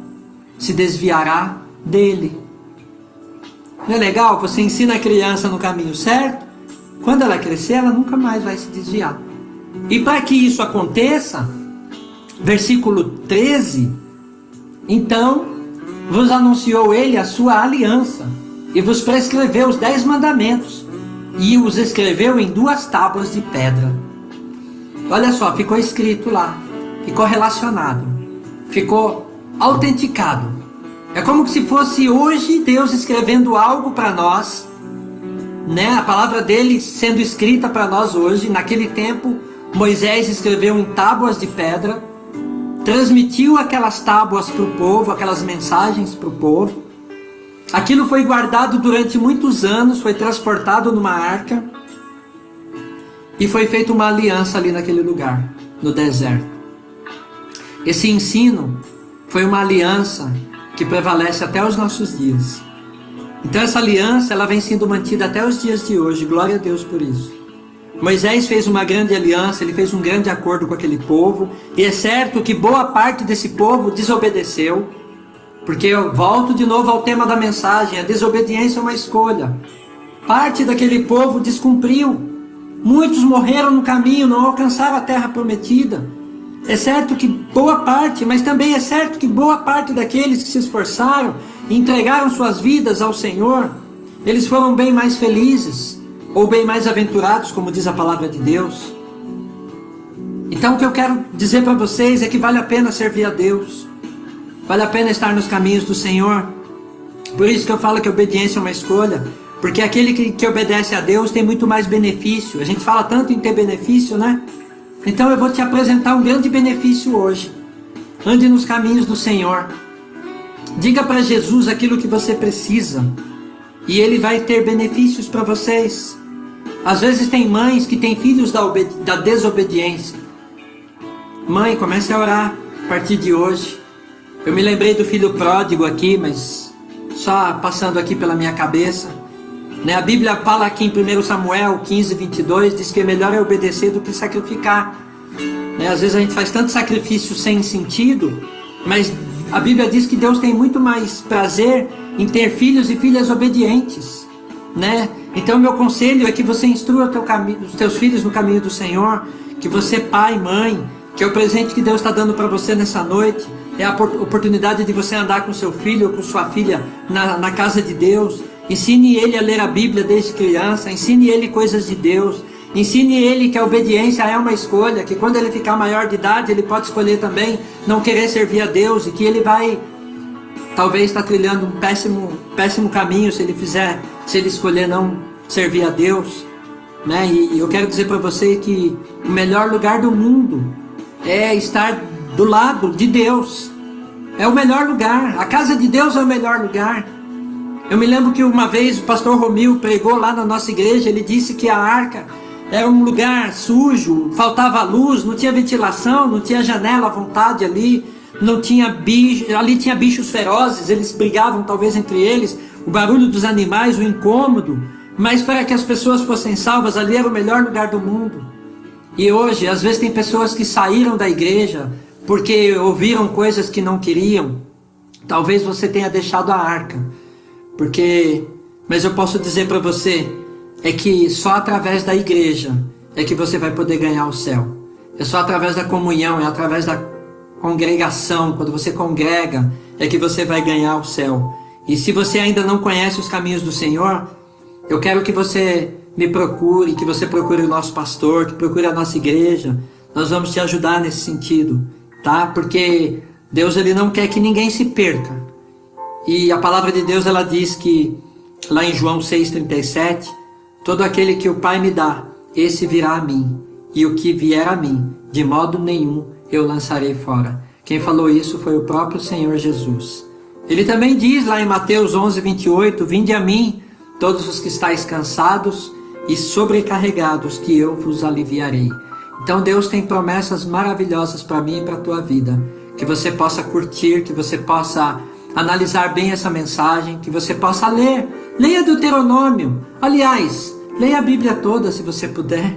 se desviará dele. Não é legal? Você ensina a criança no caminho certo, quando ela crescer, ela nunca mais vai se desviar. E para que isso aconteça, versículo 13 Então vos anunciou ele a sua aliança, e vos prescreveu os 10 mandamentos, e os escreveu em 2 tábuas de pedra. Olha só, ficou escrito lá, ficou relacionado, ficou autenticado. É como se fosse hoje Deus escrevendo algo para nós, né? A palavra dele sendo escrita para nós hoje. Naquele tempo, Moisés escreveu em tábuas de pedra, transmitiu aquelas tábuas para o povo, aquelas mensagens para o povo. Aquilo foi guardado durante muitos anos, foi transportado numa arca e foi feita uma aliança ali naquele lugar, no deserto. Esse ensino foi uma aliança que prevalece até os nossos dias. Então essa aliança, ela vem sendo mantida até os dias de hoje. Glória a Deus por isso. Moisés fez uma grande aliança, ele fez um grande acordo com aquele povo, e é certo que boa parte desse povo desobedeceu, porque eu volto de novo ao tema da mensagem: a desobediência é uma escolha. Parte daquele povo descumpriu, muitos morreram no caminho, não alcançaram a terra prometida. É certo que boa parte, mas também é certo que boa parte daqueles que se esforçaram e entregaram suas vidas ao Senhor, eles foram bem mais felizes, ou bem mais aventurados, como diz a palavra de Deus. Então o que eu quero dizer para vocês é que vale a pena servir a Deus, vale a pena estar nos caminhos do Senhor. Por isso que eu falo que a obediência é uma escolha, porque aquele que obedece a Deus tem muito mais benefício. A gente fala tanto em ter benefício, né? Então eu vou te apresentar um grande benefício hoje. Ande nos caminhos do Senhor. Diga para Jesus aquilo que você precisa, e Ele vai ter benefícios para vocês. Às vezes tem mães que têm filhos da desobediência. Mãe, comece a orar a partir de hoje. Eu me lembrei do filho pródigo aqui, mas só passando aqui pela minha cabeça, né? A Bíblia fala aqui em 1 Samuel 15, 22, diz que é melhor é obedecer do que sacrificar, né? Às vezes a gente faz tanto sacrifício sem sentido, mas a Bíblia diz que Deus tem muito mais prazer em ter filhos e filhas obedientes, né? Então meu conselho é que você instrua os teus filhos no caminho do Senhor, que você, pai, mãe, que é o presente que Deus está dando para você nessa noite, é a oportunidade de você andar com seu filho ou com sua filha na casa de Deus. Ensine ele a ler a Bíblia desde criança, ensine ele coisas de Deus, ensine ele que a obediência é uma escolha, que quando ele ficar maior de idade, ele pode escolher também não querer servir a Deus, e que ele vai talvez estar trilhando um péssimo caminho se ele escolher não servir a Deus, né? E eu quero dizer para você que o melhor lugar do mundo é estar do lado de Deus. É o melhor lugar. A casa de Deus é o melhor lugar. Eu me lembro que uma vez o pastor Romil pregou lá na nossa igreja. Ele disse que a arca era um lugar sujo, faltava luz, não tinha ventilação, não tinha janela à vontade ali, não tinha bicho, ali tinha bichos ferozes, eles brigavam talvez entre eles, o barulho dos animais, o incômodo, mas para que as pessoas fossem salvas, ali era o melhor lugar do mundo. E hoje, às vezes tem pessoas que saíram da igreja porque ouviram coisas que não queriam. Talvez você tenha deixado a arca, mas eu posso dizer para você, é que só através da igreja é que você vai poder ganhar o céu. É só através da comunhão, é através da congregação, quando você congrega, é que você vai ganhar o céu. E se você ainda não conhece os caminhos do Senhor, eu quero que você me procure, que você procure o nosso pastor, que procure a nossa igreja. Nós vamos te ajudar nesse sentido, tá? Porque Deus, ele não quer que ninguém se perca. E a palavra de Deus, ela diz que, lá em João 6,37, todo aquele que o Pai me dá, esse virá a mim, e o que vier a mim, de modo nenhum eu lançarei fora. Quem falou isso foi o próprio Senhor Jesus. Ele também diz lá em Mateus 11:28, vinde a mim, todos os que estáis cansados e sobrecarregados, que eu vos aliviarei. Então Deus tem promessas maravilhosas para mim e para a tua vida, que você possa curtir, que você possa analisar bem essa mensagem, que você possa ler. Leia Deuteronômio. Aliás, leia a Bíblia toda se você puder.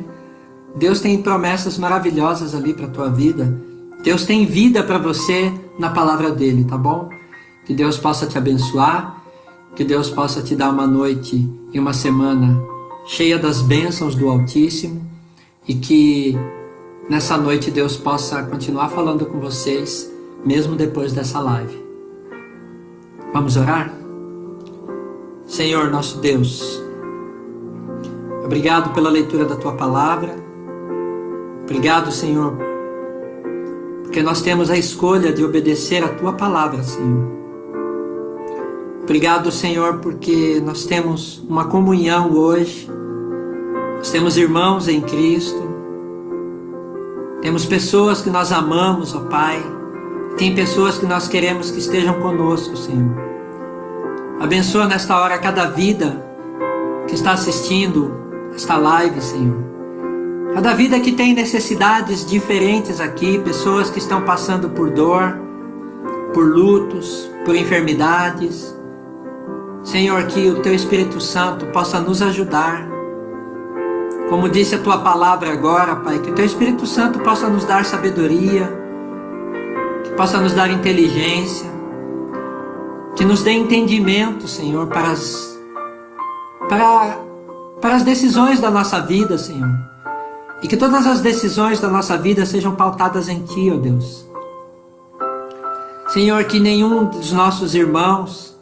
Deus tem promessas maravilhosas ali para a tua vida. Deus tem vida para você na palavra dele, tá bom? Que Deus possa te abençoar, que Deus possa te dar uma noite e uma semana cheia das bênçãos do Altíssimo, e que nessa noite Deus possa continuar falando com vocês, mesmo depois dessa live. Vamos orar? Senhor nosso Deus, obrigado pela leitura da Tua Palavra. Obrigado, Senhor, porque nós temos a escolha de obedecer a Tua Palavra, Senhor. Obrigado, Senhor, porque nós temos uma comunhão hoje. Nós temos irmãos em Cristo. Temos pessoas que nós amamos, ó Pai. Tem pessoas que nós queremos que estejam conosco, Senhor. Abençoa nesta hora cada vida que está assistindo esta live, Senhor. Cada vida que tem necessidades diferentes aqui, pessoas que estão passando por dor, por lutos, por enfermidades. Senhor, que o Teu Espírito Santo possa nos ajudar. Como disse a Tua Palavra agora, Pai, que o Teu Espírito Santo possa nos dar sabedoria, que possa nos dar inteligência, que nos dê entendimento, Senhor, para as decisões da nossa vida, Senhor. E que todas as decisões da nossa vida sejam pautadas em Ti, ó Deus. Senhor, que nenhum dos nossos irmãos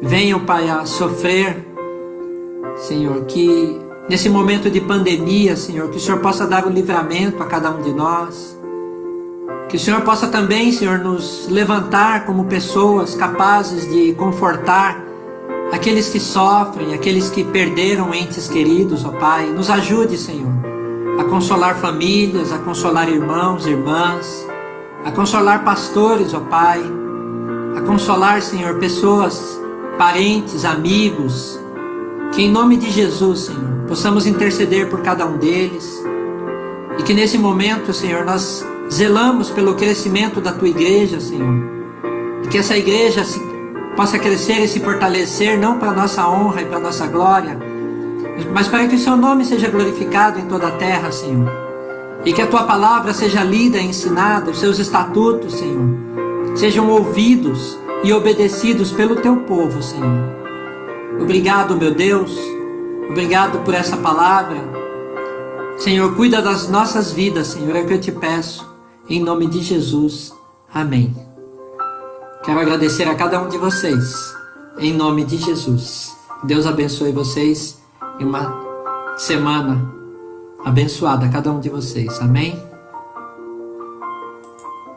venham, Pai, a sofrer, Senhor, que nesse momento de pandemia, Senhor, que o Senhor possa dar o livramento a cada um de nós. Que o Senhor possa também, Senhor, nos levantar como pessoas capazes de confortar aqueles que sofrem, aqueles que perderam entes queridos, ó Pai. Nos ajude, Senhor, a consolar famílias, a consolar irmãos, irmãs, a consolar pastores, ó Pai, a consolar, Senhor, pessoas, parentes, amigos, que em nome de Jesus, Senhor, possamos interceder por cada um deles e que nesse momento, Senhor, nós zelamos pelo crescimento da Tua igreja, Senhor, e que essa igreja possa crescer e se fortalecer não para a nossa honra e para a nossa glória, mas para que o Seu nome seja glorificado em toda a terra, Senhor, e que a Tua Palavra seja lida e ensinada, os Seus estatutos, Senhor, sejam ouvidos e obedecidos pelo Teu povo, Senhor. Obrigado, meu Deus, obrigado por essa palavra. Senhor, cuida das nossas vidas, Senhor, é o que eu te peço, em nome de Jesus. Amém. Quero agradecer a cada um de vocês, em nome de Jesus. Deus abençoe vocês e uma semana abençoada a cada um de vocês. Amém?